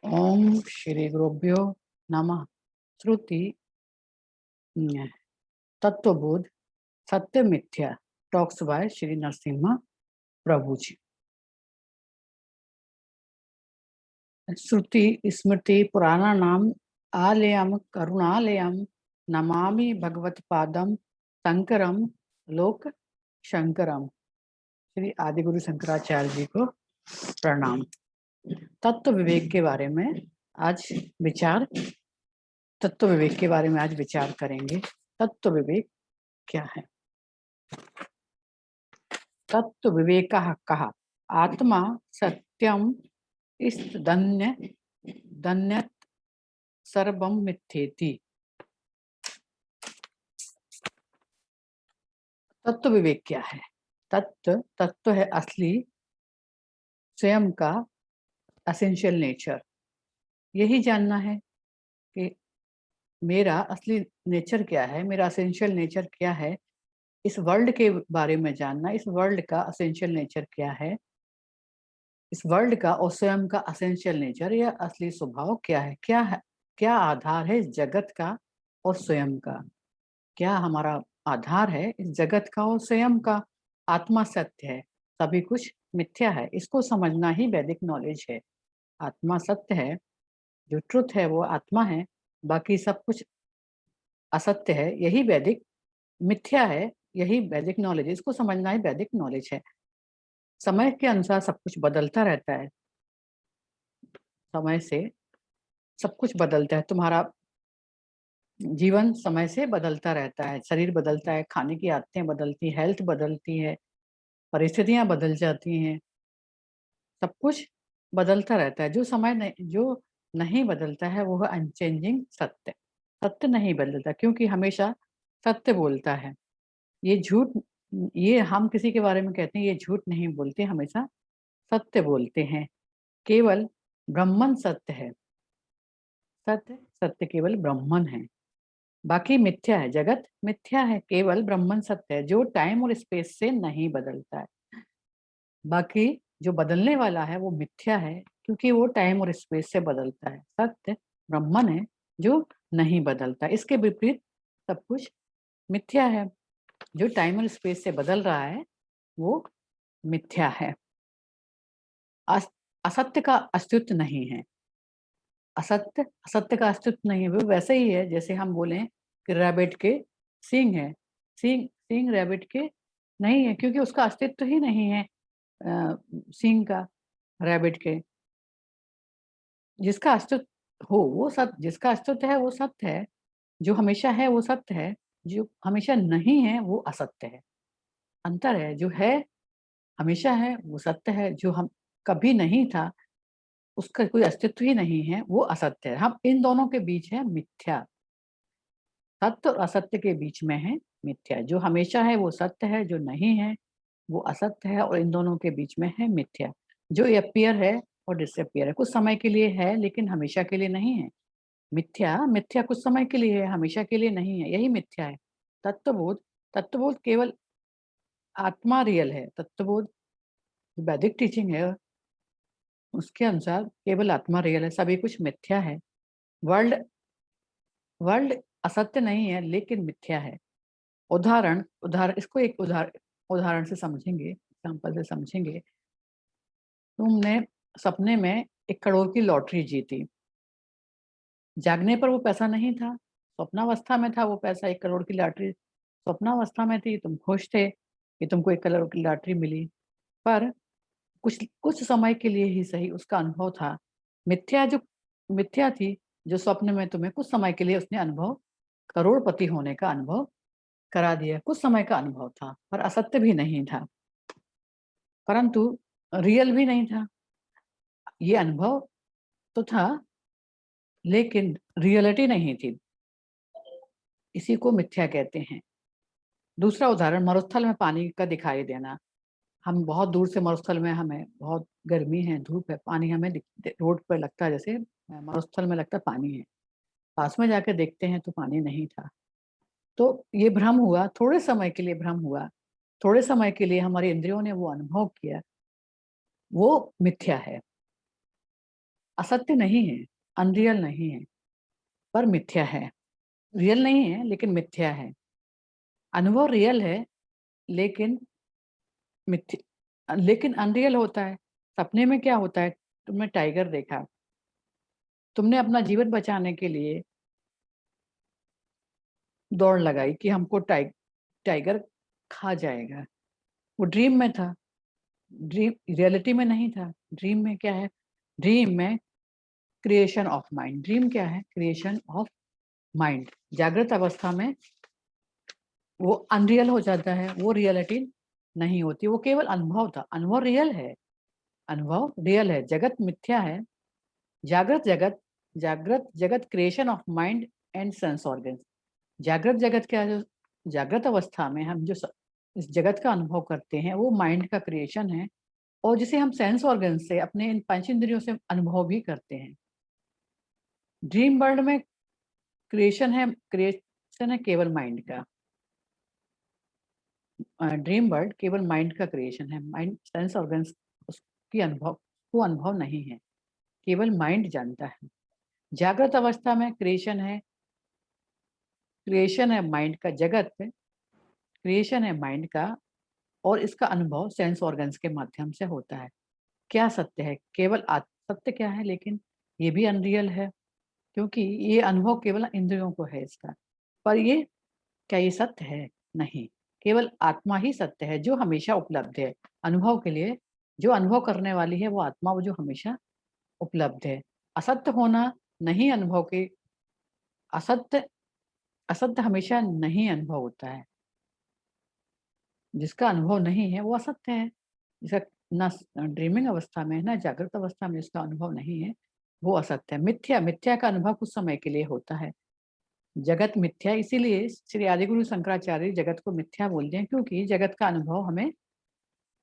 ओम श्री गुरुभ्यो नमः। श्रुति तत्वबोध सत्य मिथ्या टॉक्स बाय श्री नरसिम्हा प्रभु जी। श्रुति स्मृति पुराना नाम आलयम करुणालयम नमामि भगवत पादम शंकरम लोक शंकरम। श्री आदिगुरु शंकराचार्य जी को प्रणाम। तत्व विवेक के बारे में आज विचार तत्व विवेक के बारे में आज विचार करेंगे। तत्व विवेक क्या है? तत्व विवेक कहा आत्मा सत्यम इस्त धन्य सर्वम मिथ्येति। तत्व विवेक क्या है? तत्व है असली स्वयं का एसेंशियल नेचर। यही जानना है कि मेरा असली नेचर क्या है, मेरा एसेंशियल नेचर क्या है। इस वर्ल्ड के बारे में जानना, इस वर्ल्ड का एसेंशियल नेचर क्या है, इस वर्ल्ड का और स्वयं का एसेंशियल नेचर या असली स्वभाव क्या है, क्या आधार है इस जगत का और स्वयं का। क्या हमारा आधार है इस जगत का और स्वयं का। आत्मा सत्य है, सभी कुछ मिथ्या है। इसको समझना ही वैदिक नॉलेज है। आत्मा सत्य है, जो ट्रुथ है वो आत्मा है, बाकी सब कुछ असत्य है, यही वैदिक मिथ्या है, यही वैदिक नॉलेज है। इसको समझना ही वैदिक नॉलेज है। समय के अनुसार सब कुछ बदलता रहता है, समय से सब कुछ बदलता है। तुम्हारा जीवन समय से बदलता रहता है, शरीर बदलता है, खाने की आदतें बदलती, हेल्थ बदलती है, परिस्थितियां बदल जाती हैं, सब कुछ बदलता रहता है। जो नहीं बदलता है वो है अनचेंजिंग सत्य। सत्य नहीं बदलता क्योंकि हमेशा सत्य बोलता है। ये झूठ, ये हम किसी के बारे में कहते हैं ये झूठ नहीं बोलते, हमेशा सत्य बोलते हैं। केवल ब्रह्मन सत्य है। सत्य केवल ब्रह्मन है, बाकी मिथ्या है। जगत मिथ्या है, केवल ब्रह्मन सत्य है जो टाइम और स्पेस से नहीं बदलता है। बाकी जो बदलने वाला है वो मिथ्या है, क्योंकि वो टाइम और स्पेस से बदलता है। सत्य ब्रह्मन है जो नहीं बदलता। इसके विपरीत सब कुछ मिथ्या है। जो टाइम और स्पेस से बदल रहा है वो मिथ्या है। असत्य का अस्तित्व नहीं है। असत्य का अस्तित्व नहीं है। वो वैसे ही है जैसे हम बोलें कि रैबिट के सींग है। सींग रैबिट के नहीं है, क्योंकि उसका अस्तित्व ही नहीं है। सींग का, रैबिट के। जिसका अस्तित्व हो वो सत्य, जिसका अस्तित्व है वो सत्य है। जो हमेशा है वो सत्य है, जो हमेशा नहीं है वो असत्य है। अंतर है। जो है हमेशा है वो सत्य है, जो हम कभी नहीं था, उसका कोई अस्तित्व ही नहीं है, वो असत्य है। हम इन दोनों के बीच है मिथ्या। सत्य और असत्य के बीच में है मिथ्या। जो हमेशा है वो सत्य है, जो नहीं है वो असत्य है, और इन दोनों के बीच में है मिथ्या। जो अपीयर है और डिसअपीयर है, कुछ समय के लिए है लेकिन हमेशा के लिए नहीं है। मिथ्या मिथ्या कुछ समय के लिए है, हमेशा के लिए नहीं है, यही मिथ्या है। तत्वबोध तत्वबोध केवल आत्मा रियल है। तत्वबोध वैदिक टीचिंग है, उसके अनुसार केवल आत्मा रियल है, सभी कुछ मिथ्या है। वर्ल्ड वर्ल्ड असत्य नहीं है लेकिन मिथ्या है। उदाहरण उदाहरण इसको एक उदाहरण से समझेंगे, एग्जाम्पल से समझेंगे। तुमने सपने में 1 करोड़ की लॉटरी जीती। जागने पर वो पैसा नहीं था, स्वप्नावस्था में था वो पैसा। 1 करोड़ की लॉटरी स्वप्नावस्था में थी, तुम खुश थे कि तुमको 1 करोड़ की लॉटरी मिली। पर कुछ कुछ समय के लिए ही सही उसका अनुभव था। मिथ्या थी, जो स्वप्न में तुम्हें कुछ समय के लिए उसने अनुभव, करोड़पति होने का अनुभव करा दिया। कुछ समय का अनुभव था, पर असत्य भी नहीं था, परंतु रियल भी नहीं था। ये अनुभव तो था लेकिन रियलिटी नहीं थी। इसी को मिथ्या कहते हैं। दूसरा उदाहरण, मरुस्थल में पानी का दिखाई देना। हम बहुत दूर से मरुस्थल में, हमें बहुत गर्मी है, धूप है, पानी हमें रोड पर लगता है, जैसे मरुस्थल में लगता है पानी है। पास में जाकर देखते हैं तो पानी नहीं था। तो ये भ्रम हुआ, थोड़े समय के लिए भ्रम हुआ, थोड़े समय के लिए हमारी इंद्रियों ने वो अनुभव किया, वो मिथ्या है। असत्य नहीं है, अनरियल नहीं है, पर मिथ्या है। रियल नहीं है लेकिन मिथ्या है। अनुभव रियल है लेकिन लेकिन अनरियल होता है। सपने में क्या होता है, तुमने टाइगर देखा, तुमने अपना जीवन बचाने के लिए दौड़ लगाई कि हमको टाइगर खा जाएगा। वो ड्रीम में था, ड्रीम रियलिटी में नहीं था। ड्रीम में क्या है, ड्रीम में क्रिएशन ऑफ माइंड। ड्रीम क्या है, क्रिएशन ऑफ माइंड। जागृत अवस्था में वो अनरियल हो जाता है, वो रियलिटी नहीं होती, वो केवल अनुभव था। अनुभव रियल है, अनुभव रियल है, जगत मिथ्या है। जागृत जगत creation of mind and sense organs. जागृत जगत क्या है, जागृत अवस्था में हम जो इस जगत का अनुभव करते हैं वो माइंड का क्रिएशन है, और जिसे हम सेंस ऑर्गन से, अपने इन पंच इंद्रियों से अनुभव भी करते हैं। ड्रीम वर्ल्ड में क्रिएशन है केवल माइंड का। ड्रीम वर्ल्ड केवल माइंड का क्रिएशन है। माइंड सेंस ऑर्गन्स उसकी अनुभव, वो अनुभव नहीं है, केवल माइंड जानता है। जागृत अवस्था में क्रिएशन है माइंड का। जगत क्रिएशन है माइंड का, और इसका अनुभव सेंस ऑर्गन्स के माध्यम से होता है। क्या सत्य है, केवल सत्य क्या है, लेकिन ये भी अनरियल है, क्योंकि ये अनुभव केवल इंद्रियों को है इसका। पर ये क्या ये सत्य है, नहीं, केवल आत्मा ही सत्य है जो हमेशा उपलब्ध है अनुभव के लिए। जो अनुभव करने वाली है वो आत्मा, वो जो हमेशा उपलब्ध है। असत्य होना नहीं अनुभव के, असत्य असत्य हमेशा नहीं अनुभव होता है। जिसका अनुभव नहीं है वो असत्य है। जिसका ना ड्रीमिंग अवस्था में ना जागृत अवस्था में इसका अनुभव नहीं है, वो असत्य है। मिथ्या का अनुभव कुछ समय के लिए होता है। जगत मिथ्या, इसीलिए श्री आदिगुरु शंकराचार्य जगत को मिथ्या बोलते हैं, क्योंकि जगत का अनुभव हमें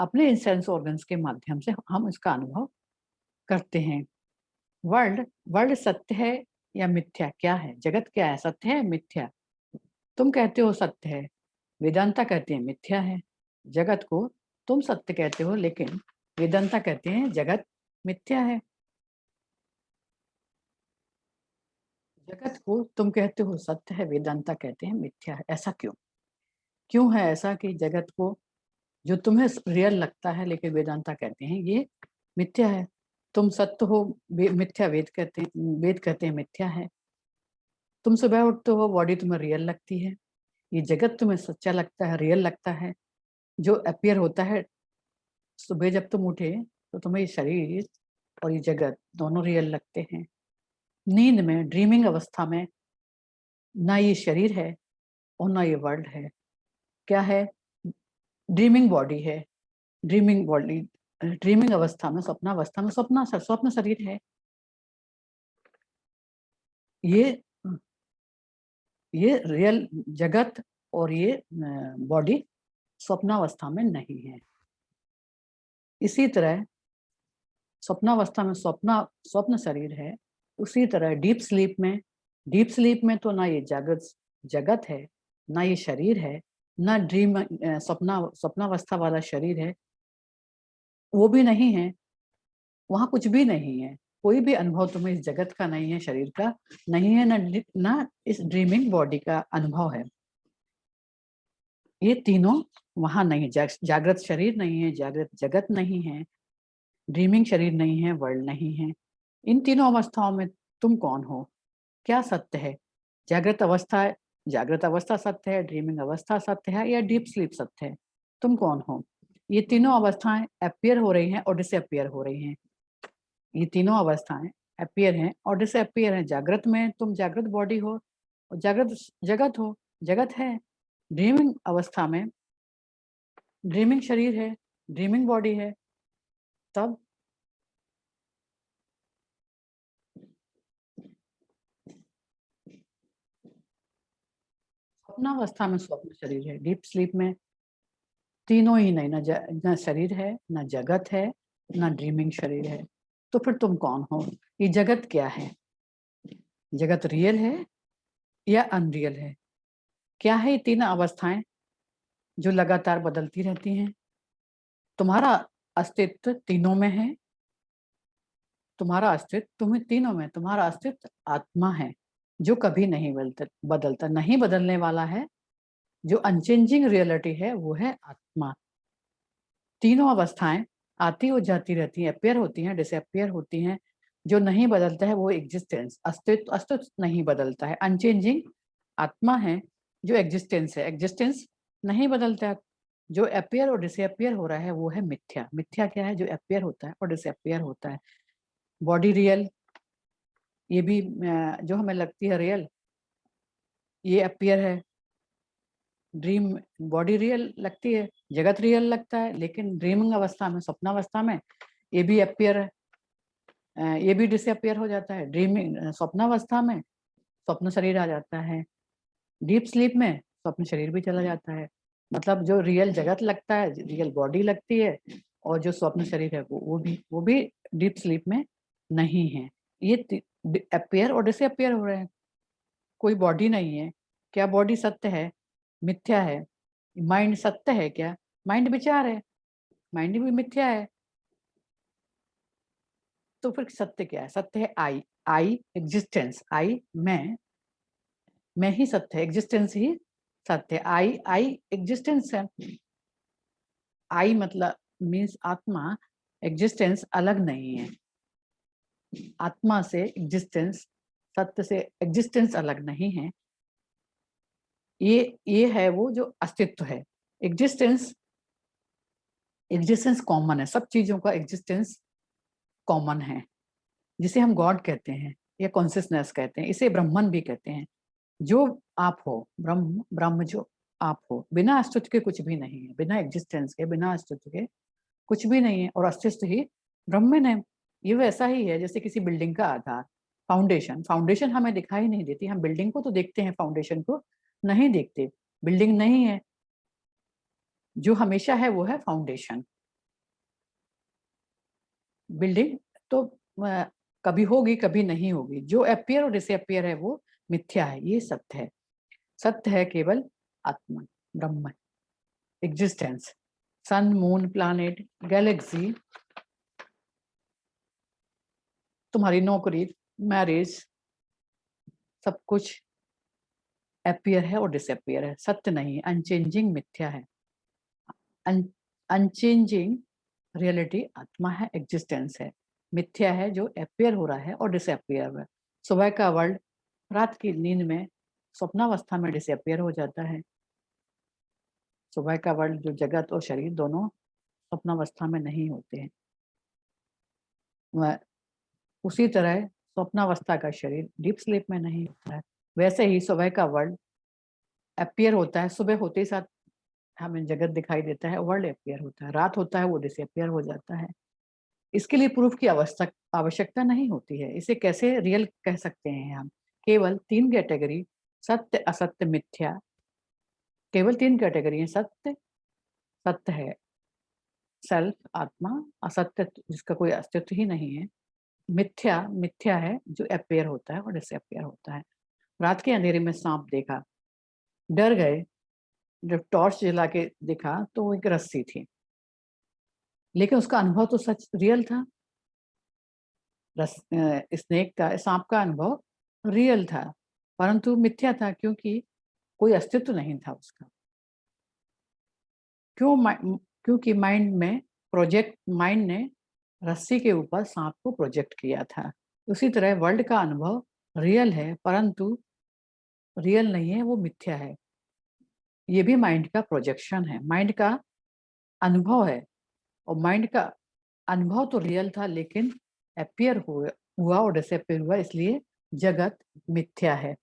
अपने सेंस ऑर्गन्स के माध्यम से हम इसका अनुभव करते हैं। वर्ल्ड वर्ल्ड सत्य है या मिथ्या, क्या है, जगत क्या है, सत्य है मिथ्या? तुम कहते हो सत्य है, वेदांता कहते हैं मिथ्या है। जगत को तुम सत्य कहते हो, लेकिन वेदांता कहते हैं जगत मिथ्या है। जगत को तुम कहते हो सत्य है, वेदांता कहते हैं मिथ्या है। ऐसा क्यों, क्यों है ऐसा कि जगत को जो तुम्हें रियल लगता है, लेकिन वेदांता कहते हैं ये मिथ्या है? तुम सत्य हो, मिथ्या वेद कहते हैं मिथ्या है। तुम सुबह उठते हो, बॉडी तुम्हें रियल लगती है, ये जगत तुम्हें सच्चा लगता है, रियल लगता है। जो अपियर होता है सुबह जब तुम उठे, तो तुम्हें ये शरीर और ये जगत दोनों रियल लगते हैं। नींद में, ड्रीमिंग अवस्था में, ना ये शरीर है और ना ये वर्ल्ड है। क्या है, ड्रीमिंग बॉडी है, ड्रीमिंग बॉडी, ड्रीमिंग अवस्था में, स्वप्नावस्था में स्वप्न शरीर है। ये ये रियल जगत और ये बॉडी स्वप्नावस्था में नहीं है। इसी तरह स्वप्नावस्था में स्वप्न शरीर है। उसी तरह डीप स्लीप में तो ना ये जगत है, ना ये शरीर है, ना स्वप्नावस्था वाला शरीर है, वो भी नहीं है। वहां कुछ भी नहीं है। कोई भी अनुभव तुम्हें इस जगत का नहीं है, शरीर का नहीं है, ना इस ड्रीमिंग बॉडी का अनुभव है। ये तीनों वहां नहीं है। जागृत शरीर नहीं है, जागृत जगत नहीं है, ड्रीमिंग शरीर नहीं है, वर्ल्ड नहीं है। इन तीनों अवस्थाओं में तुम कौन हो, क्या सत्य है? जागृत अवस्था जागृत अवस्था सत्य है, ड्रीमिंग अवस्था सत्य है, या डीप स्लीप सत्य है? तुम कौन हो? ये तीनों अवस्थाएं अपियर हो रही हैं और डिसअपियर हो रही हैं। ये तीनों अवस्थाएं अपियर हैं और डिसअपियर हैं। जागृत में तुम जागृत बॉडी हो और जागृत जगत हो, जगत है। ड्रीमिंग अवस्था में ड्रीमिंग शरीर है, ड्रीमिंग बॉडी है। तब स्वप्नावस्था में स्वप्न शरीर है, डीप स्लीप में तीनों ही नहीं, ना शरीर है, ना जगत है, ना ड्रीमिंग शरीर है। तो फिर तुम कौन हो? ये जगत क्या है? जगत रियल है या अनरियल है? क्या है ये तीन अवस्थाएं जो लगातार बदलती रहती हैं? तुम्हारा अस्तित्व तीनों में है। तुम्हारा अस्तित्व, तुम्हें तीनों में तुम्हारा अस्तित्व आत्मा है जो कभी नहीं बदलता, नहीं बदलने वाला है, जो अनचेंजिंग रियलिटी है वो है आत्मा। तीनों अवस्थाएं आती और जाती रहती हैं, अपियर होती हैं, डिसअपियर होती हैं। जो नहीं बदलता है वो एग्जिस्टेंस, अस्तित्व, अस्तित्व नहीं बदलता है। अनचेंजिंग आत्मा है जो एग्जिस्टेंस है, एग्जिस्टेंस नहीं बदलता है। जो अपियर और डिसअपियर हो रहा है वो है मिथ्या। मिथ्या क्या है? जो अपियर होता है और डिसअपियर होता है। बॉडी रियल, ये भी जो हमें लगती है रियल, ये अपियर है। ड्रीम, बॉडी रियल लगती है, जगत रियल लगता है, लेकिन ड्रीमिंग अवस्था में, स्वप्नावस्था में ये भी अपियर है, ये भी डिसअपियर हो जाता है। ड्रीमिंग, स्वप्नावस्था में स्वप्न शरीर आ जाता है, डीप स्लीप में स्वप्न शरीर भी चला जाता है। मतलब जो रियल जगत लगता है, रियल बॉडी लगती है, और जो स्वप्न शरीर है वो भी डीप स्लीप में नहीं है। ये अपियर और डिसअपियर हो रहे हैं। कोई बॉडी नहीं है। क्या बॉडी सत्य है? मिथ्या है। माइंड सत्य है क्या? माइंड विचार है, माइंड भी मिथ्या है। तो फिर सत्य क्या है? सत्य है आई, आई एग्जिस्टेंस, आई मैं ही सत्य है, एग्जिस्टेंस ही सत्य है। आई एग्जिस्टेंस है। आई मतलब मीन्स आत्मा, एग्जिस्टेंस अलग नहीं है। आत्मा से एग्जिस्टेंस, सत्य से एग्जिस्टेंस अलग नहीं है। ये है वो जो अस्तित्व है। एग्जिस्टेंस, एग्जिस्टेंस कॉमन है, सब चीजों का एग्जिस्टेंस कॉमन है, जिसे हम गॉड कहते हैं या कॉन्सियसनेस कहते हैं, इसे ब्रह्मन भी कहते हैं। जो आप हो, ब्रह्म, ब्रह्म जो आप हो, बिना अस्तित्व के कुछ भी नहीं है, बिना एग्जिस्टेंस के, बिना अस्तित्व के कुछ भी नहीं है, और अस्तित्व ही ब्रह्मन है। ये वैसा ही है जैसे किसी बिल्डिंग का आधार, फाउंडेशन। फाउंडेशन हमें दिखाई नहीं देती, हम बिल्डिंग को तो देखते हैं, फाउंडेशन को नहीं देखते। बिल्डिंग नहीं है, जो हमेशा है वो है फाउंडेशन। बिल्डिंग तो कभी होगी कभी नहीं होगी। जो अपियर और डिसअपियर है वो मिथ्या है, ये सत्य है। सत्य है केवल आत्मा, ब्रह्म, एग्जिस्टेंस। सन, मून, प्लैनेट, गैलेक्सी, तुम्हारी नौकरी, मैरिज, सब कुछ अपियर है और डिसअपियर है, सत्य नहीं है। अनचेंजिंग मिथ्या है। अनचेंजिंग रियलिटी आत्मा है, एग्जिस्टेंस है। मिथ्या है जो अपियर हो रहा है और डिसअपियर हो रहा है। सुबह का वर्ल्ड रात की नींद में, स्वप्नावस्था में डिसअपियर हो जाता है। सुबह का वर्ल्ड, जो जगत और शरीर दोनों स्वप्नावस्था में नहीं होते हैं। उसी तरह स्वप्नावस्था का शरीर डीप स्लीप में नहीं होता है। वैसे ही सुबह का वर्ल्ड अपियर होता है, सुबह होते ही साथ हमें जगत दिखाई देता है, वर्ल्ड अपियर होता है। रात होता है वो डिसअपियर हो जाता है। इसके लिए प्रूफ की आवश्यकता नहीं होती है। इसे कैसे रियल कह सकते हैं हम? केवल 3 कैटेगरी, सत्य, असत्य, मिथ्या, केवल 3 कैटेगरी है। सत्य, सत्य है सेल्फ, आत्मा। असत्य जिसका कोई अस्तित्व ही नहीं है। मिथ्या, मिथ्या है जो अपेयर होता है और डिसअपियर होता है। रात के अंधेरे में सांप देखा, डर गए। जब टॉर्च जला के देखा तो वो एक रस्सी थी, लेकिन उसका अनुभव तो सच रियल था। स्नेक का, सांप का अनुभव रियल था, परंतु मिथ्या था, क्योंकि कोई अस्तित्व नहीं था उसका। क्योंकि माइंड ने रस्सी के ऊपर सांप को प्रोजेक्ट किया था। उसी तरह वर्ल्ड का अनुभव रियल है, परंतु रियल नहीं है, वो मिथ्या है। ये भी माइंड का प्रोजेक्शन है, माइंड का अनुभव है। और माइंड का अनुभव तो रियल था, लेकिन अपियर हुआ और डिसअपियर हुआ, इसलिए जगत मिथ्या है।